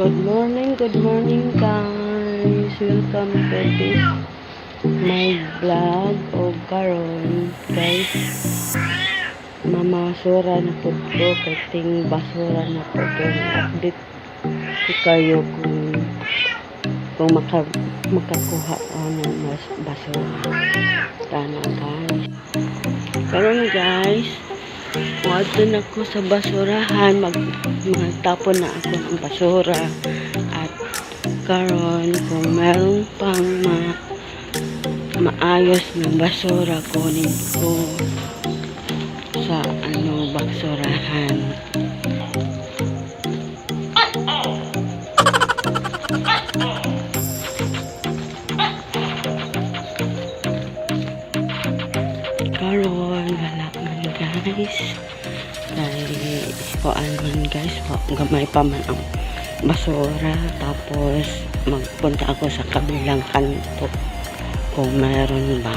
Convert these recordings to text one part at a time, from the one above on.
Good morning guys. Welcome to this my vlog o karon guys. Mamasura na po ko kating basura na po ko update ko kayo kung makakuha ng basura. Tana guys. Karon guys, wadto na ko sa basurahan, magtapon na ako ng basura at karon kung meron pang maayos ng basura kunin ko sa basurahan. Karon wala man guys, dahil kuan man guys, gamay pa man ang basura, tapos magpunta ako sa kabilang kanto kung meron ba.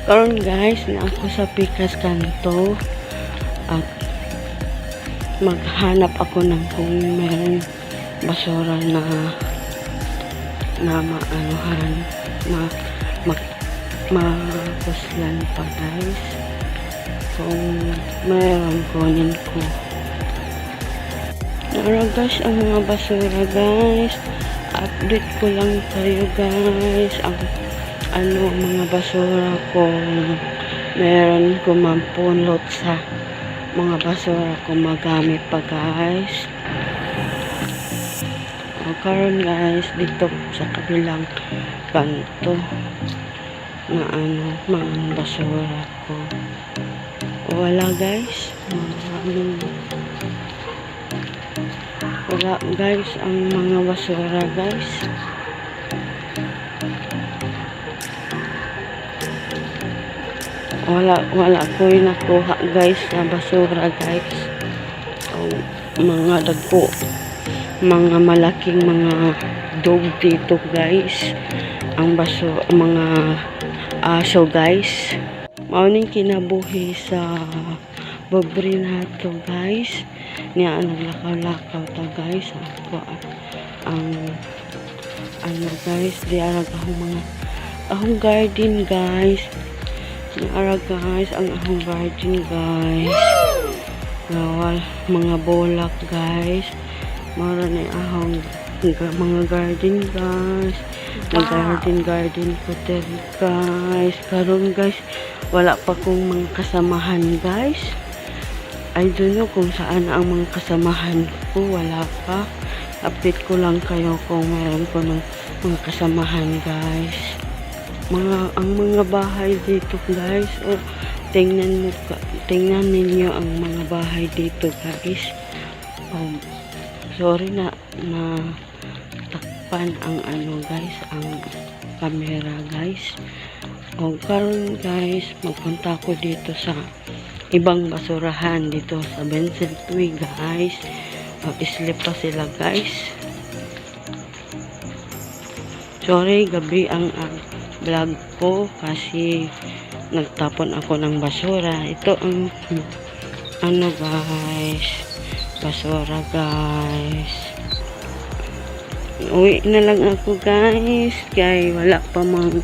Karon guys, na ako sa pikas kanto at maghanap ako ng kung meron basura na makuslan pa guys. Kung meron, kunin ko. Nara guys, ang mga basura guys, update ko lang kayo guys ang mga basura kung meron ko mampulot sa mga basura ko magamit pa guys. Karon guys, dito sa kabilang kanto na mga basura ko wala guys, wala guys ang mga basura guys. Wala ko nakuha guys na basura guys. Mga dagko, mga malaking mga dog dito guys, ang mga aso guys. Mauning kinabuhi sa bobre nato guys, niya naglakaw-lakaw ta guys. Ang guys, di arag ahong garden guys. Niara guys, ang ahong garden guys. Nawal mga bolak guys. Mara ni ahong mga garden guys. Garden ko diri guys. Karon guys, wala pa kong mga kasamahan guys. I don't know kung saan ang mga kasamahan ko. Wala pa. Update ko lang kayo kung meron ko ng mga kasamahan guys. Ang mga bahay dito guys. Tingnan ninyo ang mga bahay dito guys. Sorry na takpan ang guys, ang camera guys. Karon guys, magpunta ko dito sa ibang basurahan dito sa Vincent Way guys. Mag-sleep pa sila guys. Sorry, gabi ang vlog ko kasi nagtapon ako ng basura. Ito ang guys, basura guys. Uwi na lang ako guys, kaya wala pa mga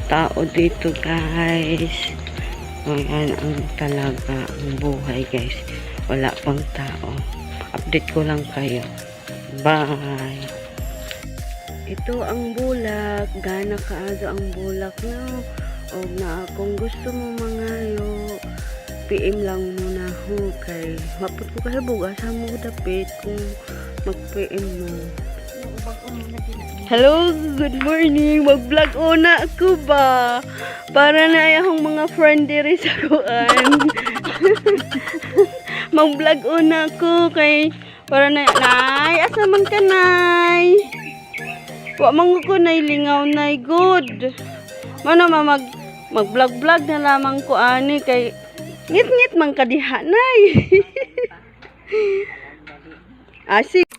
tao dito guys. Ayan ang talaga ang buhay guys, wala pang tao. Update ko lang kayo. Bye. Ito ang bulak, gana kaaga ang bulak no. Na kung gusto mo mangayo, PM lang muna ho kay mapot ko kahibog asa mo dapit kung mag-PM mo. Hello, good morning. Mag-vlog una ako ba? Para na ayahong mga friend diri sa kuan. Mag-vlog una ako kay para na nay, asa man ka nay? Wa man ko nay lingaw nay good. Mano mag-vlog na lamang ko ani kay ngit-ngit man kadiha nay. Asik.